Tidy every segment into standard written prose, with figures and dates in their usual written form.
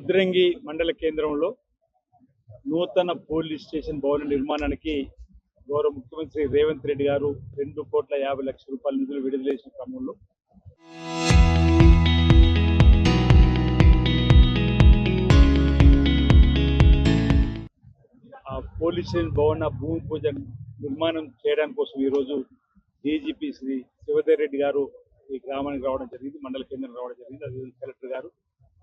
రుద్రంగి మండల కేంద్రంలో నూతన పోలీస్ స్టేషన్ భవన నిర్మాణానికి గౌరవ ముఖ్యమంత్రి రేవంత్ రెడ్డి గారు 2,50,00,000 రూపాయల నిధులు విడుదల చేసిన క్రమంలో ఆ పోలీస్ స్టేషన్ భవన భూమి పూజ నిర్మాణం చేయడానికి కోసం ఈరోజు డీజీపీ శ్రీ శివధర్ రెడ్డి గారు ఈ గ్రామానికి రావడం జరిగింది, మండల కేంద్రం రావడం జరిగింది. అదేవిధంగా కలెక్టర్ గారు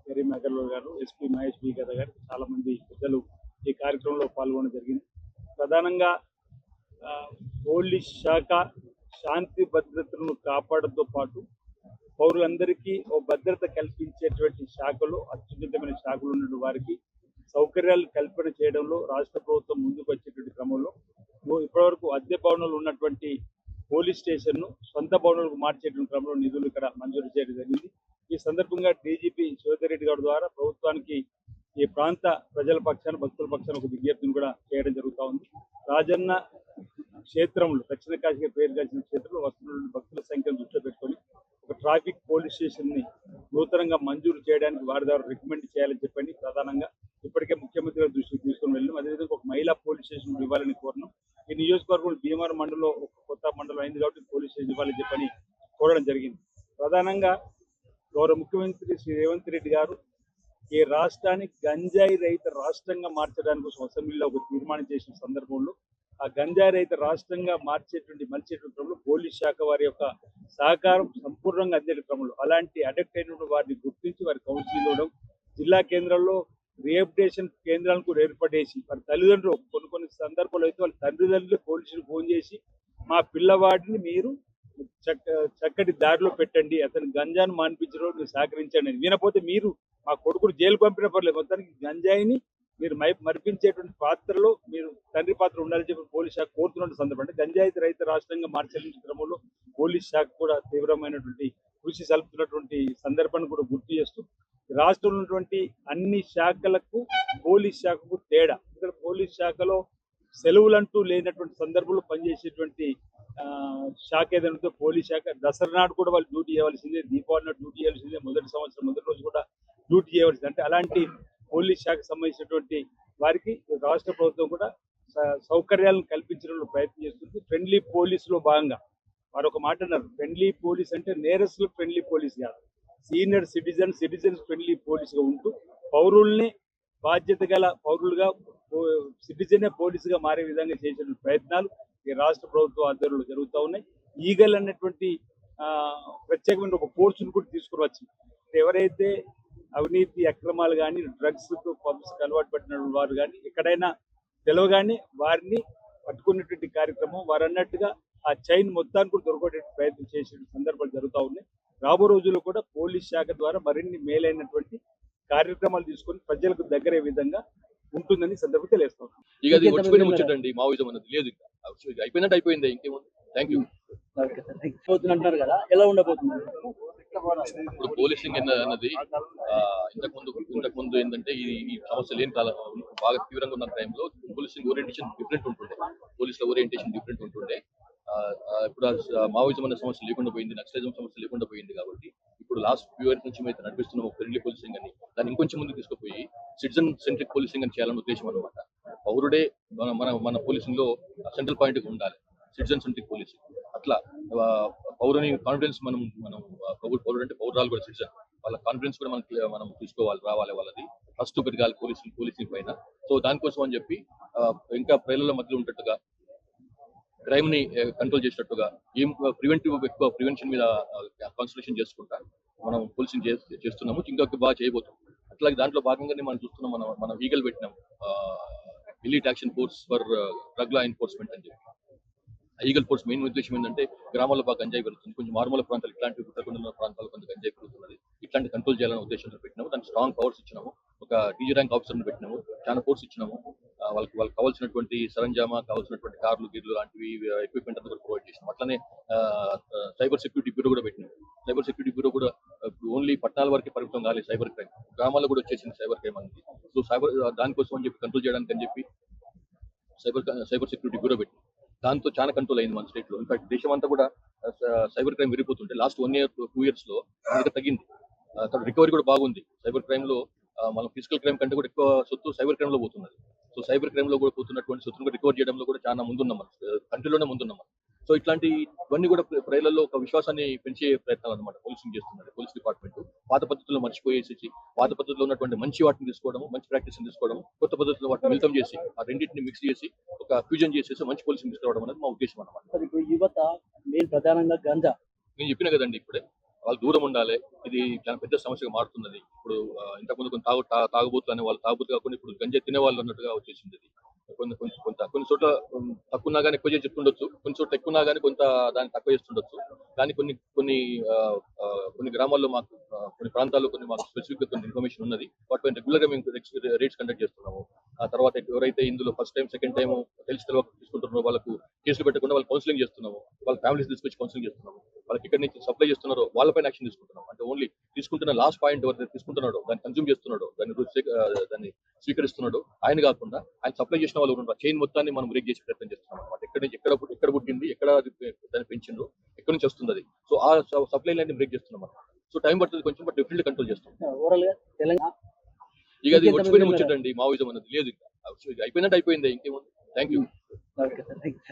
కరీం అగర్వాల్ గారు, ఎస్పీ మహేష్ బి గదా గారు, చాలా మంది పెద్దలు ఈ కార్యక్రమంలో పాల్గొనడం జరిగింది. ప్రధానంగా పోలీస్ శాఖ శాంతి భద్రతలను కాపాడడంతో పాటు పౌరులందరికీ ఓ భద్రత కల్పించేటువంటి శాఖలు, అత్యున్నతమైన శాఖలు ఉన్న వారికి సౌకర్యాలు కల్పన చేయడంలో రాష్ట్ర ప్రభుత్వం ముందుకు వచ్చేటువంటి క్రమంలో ఇప్పటివరకు అద్దె భవనాలు ఉన్నటువంటి పోలీస్ స్టేషన్ను సొంత భవనాలకు మార్చేటువంటి క్రమంలో నిధులు ఇక్కడ మంజూరు చేయడం జరిగింది. ఈ సందర్భంగా డీజీపీ శివధర్ రెడ్డి గారి ద్వారా ప్రభుత్వానికి ఈ ప్రాంత ప్రజల పక్షాన, భక్తుల పక్షాన ఒక విజ్ఞప్తిని కూడా చేయడం జరుగుతూ ఉంది. రాజన్న క్షేత్రంలో, దక్షిణ కాశీగా పేరు కలిసిన క్షేత్రంలో వస్తున్న భక్తుల సంఖ్యను దృష్టిలో పెట్టుకొని ఒక ట్రాఫిక్ పోలీస్ స్టేషన్ ని నూతనంగా మంజూరు చేయడానికి వారి ద్వారా రికమెండ్ చేయాలని చెప్పండి ప్రధానంగా ఇప్పటికే ముఖ్యమంత్రి గారి దృష్టికి తీసుకుని వెళ్ళినాం. అదేవిధంగా ఒక మహిళా పోలీస్ స్టేషన్ ఇవ్వాలని కోరినాం. ఈ నియోజకవర్గంలో భీమవరం మండలంలో ఒక కొత్త మండలం అయింది కాబట్టి పోలీస్ స్టేషన్ ఇవ్వాలని చెప్పని కోరడం జరిగింది. ప్రధానంగా గౌరవ ముఖ్యమంత్రి శ్రీ రేవంత్ రెడ్డి గారు ఈ రాష్ట్రాన్ని గంజాయి రహిత రాష్ట్రంగా మార్చడానికి కోసం అసెంబ్లీలో ఒక తీర్మానం చేసిన సందర్భంలో ఆ గంజాయి రహిత రాష్ట్రంగా మలిచేటువంటి క్రమంలో పోలీస్ శాఖ వారి యొక్క సహకారం సంపూర్ణంగా అందే క్రమంలో అలాంటి అడెక్ట్ అయినటువంటి వారిని గుర్తించి వారి కౌన్సిలింగ్ ఇవ్వడం, జిల్లా కేంద్రాల్లో రిహాబిలిటేషన్ కేంద్రాలను కూడా ఏర్పడేసి వారి తల్లిదండ్రులు కొన్ని సందర్భాలు అయితే వాళ్ళ తల్లిదండ్రులు పోలీసులు ఫోన్ చేసి మా పిల్లవాడిని మీరు చక్కటి దారిలో పెట్టండి, అతను గంజాను మాన్పించడం మీరు సహకరించండి, వినపోతే మీరు మా కొడుకును జైలు పంపిన పర్లేదు, మొత్తానికి గంజాయిని మీరు మరిపించేటువంటి పాత్రలో మీరు తండ్రి పాత్ర ఉండాలని చెప్పి పోలీస్ శాఖ కోరుతున్న సందర్భం. అంటే గంజాయి రహిత రాష్ట్రంగా మార్చాలని క్రమంలో పోలీస్ శాఖ కూడా తీవ్రమైనటువంటి కృషి సల్పుతున్నటువంటి సందర్భాన్ని కూడా గుర్తు చేస్తూ రాష్ట్రంలో ఉన్నటువంటి అన్ని శాఖలకు పోలీస్ శాఖకు తేడా, ఇక్కడ పోలీస్ శాఖలో సెలవులంటూ లేనటువంటి సందర్భంలో పనిచేసేటువంటి శాఖ ఏదైతే పోలీస్ శాఖ దసరా నాడు కూడా వాళ్ళు డ్యూటీ చేయవలసిందే, దీపావళి నాడు డ్యూటీ చేయాల్సిందే, మొదటి రోజు కూడా డ్యూటీ చేయవలసిందే. అంటే అలాంటి పోలీస్ శాఖకు సంబంధించినటువంటి వారికి రాష్ట్ర ప్రభుత్వం కూడా సౌకర్యాలను కల్పించడంలో ప్రయత్నం చేస్తుంది. ఫ్రెండ్లీ పోలీసులో భాగంగా వారు ఒక మాట అన్నారు, ఫ్రెండ్లీ పోలీస్ అంటే నేరస్తులు ఫ్రెండ్లీ పోలీస్ కాదు, సీనియర్ సిటిజన్స్ ఫ్రెండ్లీ పోలీసుగా ఉంటూ పౌరుల్ని బాధ్యత గల పౌరులుగా సిటిజనే పోలీసుగా మారే విధంగా చేసిన ప్రయత్నాలు ఈ రాష్ట్ర ప్రభుత్వ ఆధ్వర్యంలో జరుగుతూ ఉన్నాయి. ఈగల్ అన్నటువంటి ప్రత్యేకమైన ఒక ఫోర్స్ను కూడా తీసుకుని వచ్చింది. ఎవరైతే అవినీతి అక్రమాలు కానీ డ్రగ్స్ పబ్స్కి అలవాటు పడిన వారు కానీ ఎక్కడైనా తెలవగానే వారిని పట్టుకునేటువంటి కార్యక్రమం, వారు అన్నట్టుగా ఆ చైన్ మొత్తాన్ని కూడా దొరకటే ప్రయత్నం చేసే సందర్భాలు జరుగుతూ ఉన్నాయి. రాబో రోజుల్లో కూడా పోలీస్ శాఖ ద్వారా మరిన్ని మేలైనటువంటి కార్యక్రమాలు తీసుకొని ప్రజలకు దగ్గరే విధంగా ఉంటుందని సందర్భంగా తెలియస్తాం. ఇక అది వచ్చిపోయిన ముచ్చటండి, మావోయిజం అన్నది లేదు, అయిపోయినట్టు అయిపోయింది, ఇంకేముంది. Thank you. అంటారు కదా, ఎలా ఉండబోతుంది ఇప్పుడు పోలీసింగ్ అన్నది ఇంతకుముందు ఏంటంటే ఈ సమస్య లేని కాలం బాగా తీవ్రంగా ఉన్న టైంలో పోలీసింగ్ ఓరియంటేషన్ డిఫరెంట్ ఉంటుండే, పోలీసుల ఓరియంటేషన్ డిఫరెంట్ ఉంటుండే. ఇప్పుడు మావోయిజం అనే సమస్య లేకుండా పోయింది, నక్సలిజం సమస్య లేకుండా పోయింది. కాబట్టి ఇప్పుడు లాస్ట్ ఫ్యూ ఇయర్స్ నుంచి అయితే నడిపిస్తున్నాం ఫ్రెండ్లీ పోలీసింగ్ అని, దాన్ని ఇంకొంచెం ముందుకు తీసుకుపోయి సిటిజన్ సెంట్రిక్ పోలీసింగ్ అని చేయాలనే ఉద్దేశం అనమాట. పౌరుడే మన పోలీసింగ్ లో సెంట్రల్ పాయింట్ ఉండాలి, సిటిజన్ సెంట్రిక్ పోలీసింగ్. అట్లా పౌరుని కాన్ఫిడెన్స్ పౌరుడు అంటే పౌరాలు కూడా సిటిజన్, వాళ్ళ కాన్ఫిడెన్స్ కూడా మనం తీసుకోవాలి, రావాలి, వాళ్ళది ఫస్ట్ పెరగాలి పోలీసింగ్ పైన. సో దానికోసం అని చెప్పి ఇంకా ప్రజల మధ్యలో ఉంటట్టుగా క్రైమ్ ని కంట్రోల్ చేసేటట్టుగా ఏం ప్రివెన్షన్ మీద కాన్సన్ట్రేషన్ చేసుకుంటా మనం పోలీసింగ్ చేస్తున్నాము, ఇంకా బాగా చేయబోతున్నాం. అట్లాగే దాంట్లో భాగంగానే మనం చూస్తున్నాం, మనం ఈగల్ పెట్టినాం, elite action force for drug law enforcement అని చెప్పి. ఈగల్ ఫోర్స్ మెయిన్ ఉద్దేశం ఏంటంటే గ్రామాల్లో బాగా గంజాయి పెరుగుతుంది, కొంచెం మారుమూల ప్రాంతాలు ఇట్లాంటి గుట్టకొండ ప్రాంతాలు కొంచెం గంజాయి పెరుగుతున్నది, ఇట్లాంటి కంట్రోల్ చేయాలనే ఉద్దేశంతో పెట్టినాము. దానికి స్ట్రాంగ్ పవర్స్ ఇచ్చినాము, ఒక డీజీ ర్యాంక్ ఆఫీసర్ని పెట్టినాము, చాలా ఫోర్స్ ఇచ్చినాము. వాళ్ళకి కావాల్సినటువంటి సరంజామా, కావాల్సినటువంటి కార్లు గిర్లు లాంటివి ఎక్విప్మెంట్ అంతా కూడా ప్రొవైడ్ చేసినాం. అట్లనే సైబర్ సెక్యూరిటీ బ్యూరో కూడా పెట్టినాం. సైబర్ సెక్యూరిటీ బ్యూరో కూడా ఓన్లీ పట్టణాల వరకే పరిమితం కాలేదు, సైబర్ క్రైమ్ గ్రామాల్లో కూడా వచ్చేసింది సైబర్ క్రైమ్ అనేది. సో దానికోసం అని చెప్పి కంట్రోల్ చేయడానికి అని చెప్పి సైబర్ సెక్యూరిటీ బ్యూరో పెట్టినాం. దాంతో చాలా కంట్రోల్ అయింది మన స్టేట్ లో. ఇన్ఫాక్ట్ దేశం అంతా కూడా cyber crime విరిగిపోతుంటే last 1 year 2 years లో తగ్గింది. రికవరీ కూడా బాగుంది. సైబర్ క్రైమ్ లో మనం ఫిజికల్ క్రైమ్ కంటే కూడా ఎక్కువ సొత్తు సైబర్ క్రైమ్ లో పోతున్నది. సో సైబర్ క్రైమ్ లో కూడా పోతున్నటువంటి సొత్తును కూడా రికవర్ చేయడంలో కూడా చాలా ముందున్నాం మనం, కంట్రీలోనే ముందున్నాం మనం. సో ఇవన్నీ కూడా ప్రజలలో ఒక విశ్వాసాన్ని పెంచే ప్రయత్నాలు అనమాట పోలీసింగ్ చేస్తున్నారు. పోలీస్ డిపార్ట్మెంట్ పాత పద్ధతుల్లో మర్చిపోయేసి పాత పద్ధతిలో ఉన్నటువంటి మంచి వాటిని తీసుకోవడం, మంచి ప్రాక్టీస్ తీసుకోవడం, కొత్త పద్ధతిలో వాటిని మిళితం చేసి ఆ రెండింటిని మిక్స్ చేసి ఒక ఫ్యూజన్ చేసేసి మంచి పోలీసింగ్ తీసుకురావడం అనేది మా ఉద్దేశం అనమాట. మరి ఇప్పుడు యువత మెయిన్ ప్రధానంగా గంజా. నేను చెప్పిన కదండి ఇప్పుడే, వాళ్ళు దూరం ఉండాలి. ఇది చాలా పెద్ద సమస్యగా మారుతున్నది. ఇప్పుడు ఇంతకుముందు కొన్ని తాగుబోతులు అనే వాళ్ళు తాగుబోతు కాకుండా ఇప్పుడు గంజా తినే వాళ్ళు అన్నట్టుగా వచ్చేసింది. ఇది కొన్ని చోట్ల తక్కువ ఉన్నా కానీ ఎక్కువ చేసి చెప్తుండొచ్చు, కొన్ని చోట్ల ఎక్కువ ఉన్నా కానీ కొంత దాన్ని తక్కువ చేస్తుండొచ్చు. కానీ కొన్ని గ్రామాల్లో మాకు కొన్ని ప్రాంతాల్లో కొన్ని మాకు స్పెసిఫిక్ గా కొన్ని ఇన్ఫర్మేషన్ ఉన్నది. వాటిపై రెగ్యులర్ గా మేము రేట్స్ కండక్ట్ చేస్తున్నాము. ఆ తర్వాత ఎవరైతే ఇందులో ఫస్ట్ టైం సెకండ్ టైం తెలిసి తెలియక తీసుకుంటున్నారో వాళ్ళకు కేసులు పెట్టకుండా వాళ్ళు కౌన్సిలింగ్ చేస్తున్నాము. వాళ్ళ ఫ్యామిలీస్ తీసుకొచ్చి కౌన్సిలింగ్ చేస్తున్నాము. వాళ్ళకి ఎక్కడి నుంచి సప్లై చేస్తున్నారో వాళ్ళపైన యాక్షన్ తీసుకుంటున్నాం. అంటే ఓన్లీ తీసుకుంటున్న లాస్ట్ పాయింట్ ఎవరైతే తీసుకుంటున్నాడో, దాన్ని కన్జ్యూమ్ చేస్తున్నాడో, దాన్ని స్వీకరిస్తున్నాడో ఆయన కాకుండా ఆయన సప్లై చేసిన వాళ్ళు ఉన్నారు. చైన్ మొత్తాన్ని మనం బ్రేక్ చేసే ప్రయత్నం చేస్తున్నాం అనమాట. ఎక్కడ పుట్టింది, ఎక్కడ దాన్ని పెంచిండ్రు, ఎక్కడి నుంచి వస్తుంది అది. సో ఆ సప్లై లైన్ బ్రేక్ చేస్తున్నాం అనమాట. సో టైం పడుతుంది కొంచెం, బట్ డెఫినెట్లీ కంట్రోల్ చేస్తాం. ఓవరాల్ గా తెలంగాణ ఇక అది వచ్చిపోయిన ముచ్చటండి, మావోయిజం అనేది లేదు. ఇక అయిపోయినట్టు అయిపోయింది, ఇంకేముంది. Thank you. Okay sir.